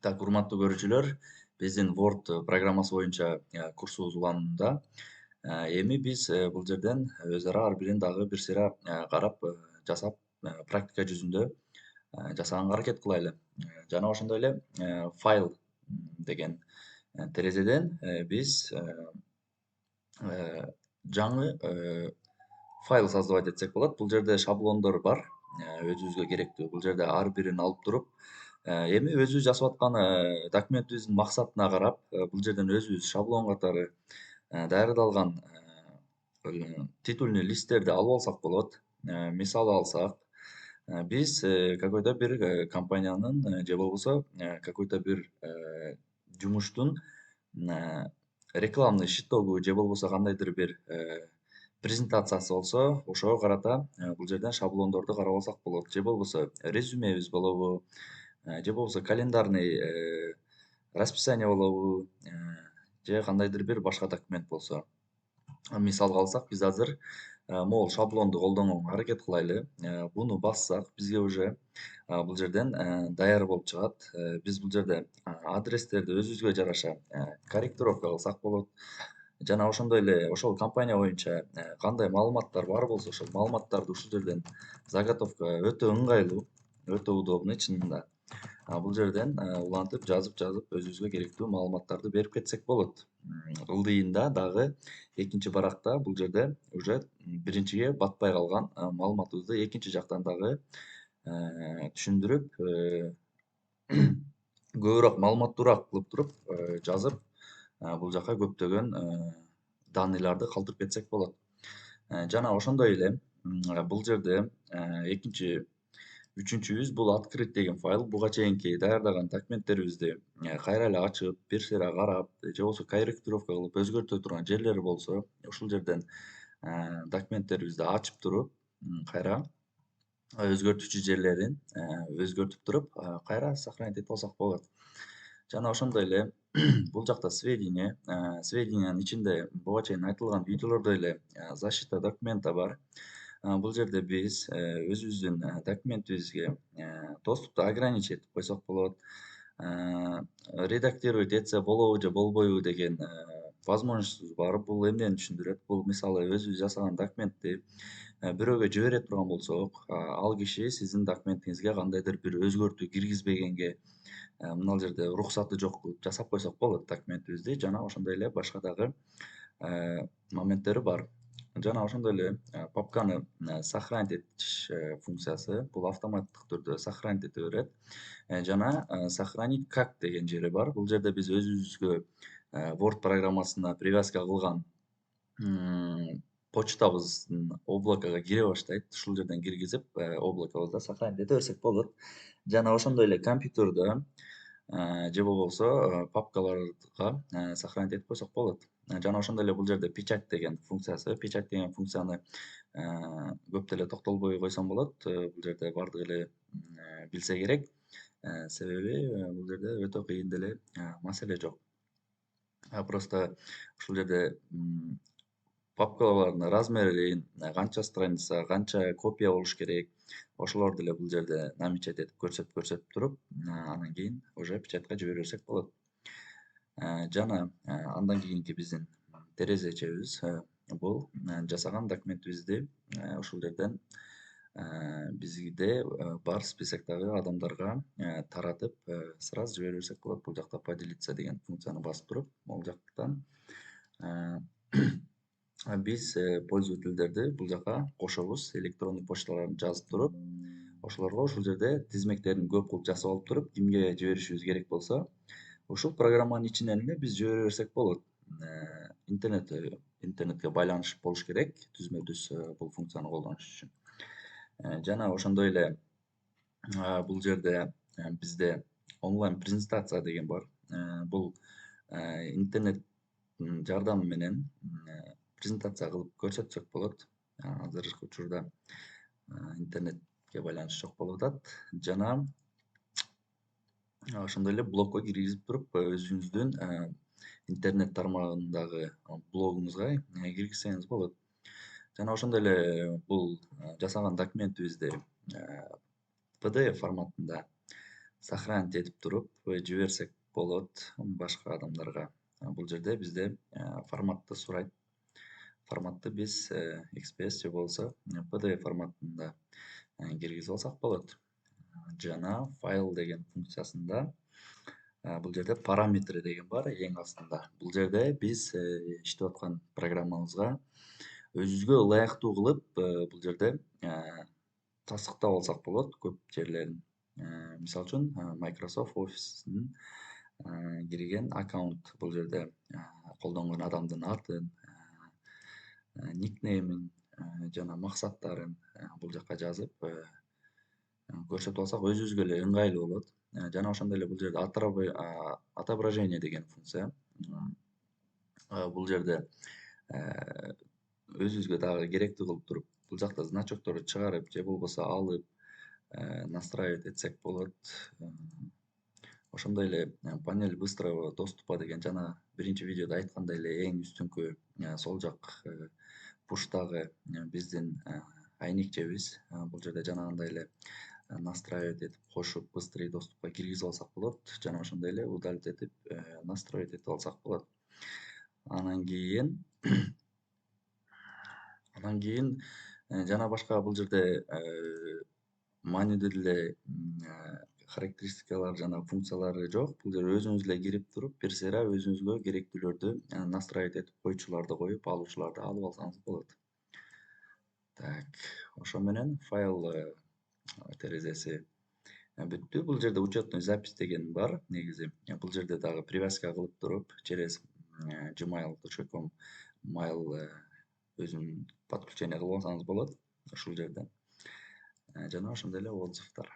Так, урматтуу көрүүчүлөр, биздин Word программасы боюнча курсубуз уланууда. Эми биз бул жерден өз ара ар бирин дагы бир сыйра карап, жасап, практика жүзүндө жасаганга аракет кылайлы. Жана ошондой эле файл деген терезеден биз жаңы файл создавать этсек болот. Бул жерде шаблондор бар, өзүбүзгө керектүү. Бул жерде ар бирин алып туруп, эми өзүбүз жасап аткан документибиздин максатына карап, бул жерден өзүбүз шаблон катары даярдалган титульный листтерди алып алсак болот. Мисалы алсак, биз какой-то бир компаниянын же болбосо какой-то бир жумуштун рекламный щитогу же болбосо кандайдыр бир презентациясы болсо, ошого карата бул жерден шаблондорду карап алсак болот. Же болбосо резюмебиз болобу, же болбосо календарный расписание болобу, же кандайдыр бир башка документ болсо. Мисалга алсак, биз азыр могул шаблонду колдонууга аракет кылайлы. Буну бассак, бизге уже бул жерден даяр болуп чыгат. Биз бул жерде адрестерди өзүбүзгө жараша корректировка кылсак болот. Жана ошондой эле ошол компания боюнча кандай маалыматтар бар болсо, ошол маалыматтарды ушул жерден заготовка өтө ыңгайлуу, өтө удобный чынында. Бул жерден улантып, жазып өзүбүзгө керектүү маалыматтарды берип кетсек болот. Ылдыйында дагы экинчи баракта бул жерде уже биринчиге батпай калган маалыматыбызды экинчи жактан дагы түшүндүрүп, көбүрөөк маалыматтуураак кылып туруп жазып, бул жака көптөгөн данныйларды калтырып кетсек болот. Жана ошондой эле бул жерде экинчи үчүнчүбүз бул открыть деген файл. Буга чейинки даярдаган документтерибизди кайра эле ачып, бир сыйра карап, же болбосо корректировка кылып өзгөртө турган жерлери болсо, ушул жерден документтерибизди ачып туруп, кайра өзгөртүүчү жерлерин өзгөртүп туруп, кайра сохранить этип алсак болот. Жана ошондой эле бул жакта сведениянын ичинде буга чейин айтылган видеолордой эле защита документа бар. Бул жерде биз өзүбүздүн документибизге доступту ограничить этип койсок болот. Редактировать этсе болобу же болбойбу деген возможностубуз бар. Бул эмнени түшүндүрөт? Бул мисалы өзүбүз жасаган документти бирөөгө жибере турган болсок, ал киши сиздин документиңизге кандайдыр бир өзгөртүү киргизбегенге мына жерде уруксаты жок кылып жасап койсок болот документибизди. Жана ошондой эле башка дагы моменттери бар. Жана ошондой эле папканы сохранить этиш функциясы, бул автоматтык түрдө сохранить эте берет. Жана сохранить как деген жери бар. Бул жерде биз өзүбүзгө Word программасына привязка кылган почтабыздын облакага кире баштайт. Ушул жерден киргизип, облакабызда сохранить эте берсек болот. Жана ошондой эле компьютерде же болбосо папкаларга сохранить этип койсок болот. Жана ошондой эле бул жерде печать деген функциясы. Печать деген функцияны көп деле токтолбой койсом болот. Бул жерде бардыгы эле билсе керек. Себеби бул жерде өтө кыйын деле маселе жок. Просто ушул жерде папкалардын размерин, канча страница, канча копия болуш керек, ошолорду эле бул жерде намечать этип көрсөтүп туруп, анан кийин уже печатка жибере берсек болот. Жана андан кийинки биздин терезечебиз бул жасаган документибизди ушул жерден бизде бар списоктогу адамдарга таратып сразу жибере берсек болот. Бул жакта поделиться деген функцияны басып туруп, бул жактан биз пользовательдерди бул жака кошобуз, электрондук почталарын жазып туруп, ошолорго ушул жерде тизмектерин көп кылып жасап алып туруп, кимге жиберишибиз керек болсо, ушул программанын ичинен эле биз жибере берсек болот. Интернетке байланыш болуш керек түзмө түз бул функцияны колдонуш үчүн. Жана ошондой эле бул жерде бизде онлайн презентация деген бар. Бул интернет жардамы менен презентация кылып көрсөтсөк болот. Азыркы учурда интернетке байланыш жок болуп атат. Жана ошондой эле блогко киргизип туруп, өзүңүздүн интернет тармагындагы блогуңузга киргизсеңиз болот. Жана ошондой эле бул жасаган документибизди PDF форматында сохранить этип туруп жиберсек болот башка адамдарга. Бул жерде бизде форматты сурайт. Форматты биз XPS же болбосо PDF форматында киргизип алсак болот. Жана файл деген функциясында бул жерде параметры деген бар эң астында. Бул жерде биз иштеп аткан программабызга өзүбүзгө ылайыктуу кылып бул жерде тастыктап алсак болот көп жерлерин. Мисалы үчүн Microsoft Office'тин кирген аккаунт бул жерде колдонгон адамдын атын, никнеймин жана максаттарын бул жака жазып көрсөтүп алсак өзүбүзгө эле ыңгайлуу болот. Жана ошондой эле бул жерде отображение деген функция. Бул жерде өзүбүзгө дагы керектүү кылып туруп бул жакта значокторду чыгарып же болбосо алып настраивать этсек болот. Ошондой эле панель быстрого доступа деген жана биринчи видеодо айткандай эле эң үстүнкү сол жак пуштагы биздин айнекчебиз. Бул жерде жанагындай эле настраивать этип кошуп быстрый доступка киргизип алсак болот. Жана ошондой эле удалить этип настроить этип алсак болот. Анан кийин жана башка бул жерде маанилүү деле характеристикалар жана функциялары жок. Бул жерде өзүңүз эле кирип туруп бир сыйра өзүңүзгө керектүүлөрдү настраивать этип койчуларды коюп алуучуларды алып алсаңыз болот. Так, ошо менен файл терезеси бүттү. Бул жерде учетный запись деген бар негизи. Бул жерде дагы привязка кылып туруп через gmail.com mail өзүн подключение кылып алсаңыз болот ушул жерден. Жана ошондой эле отзывдар.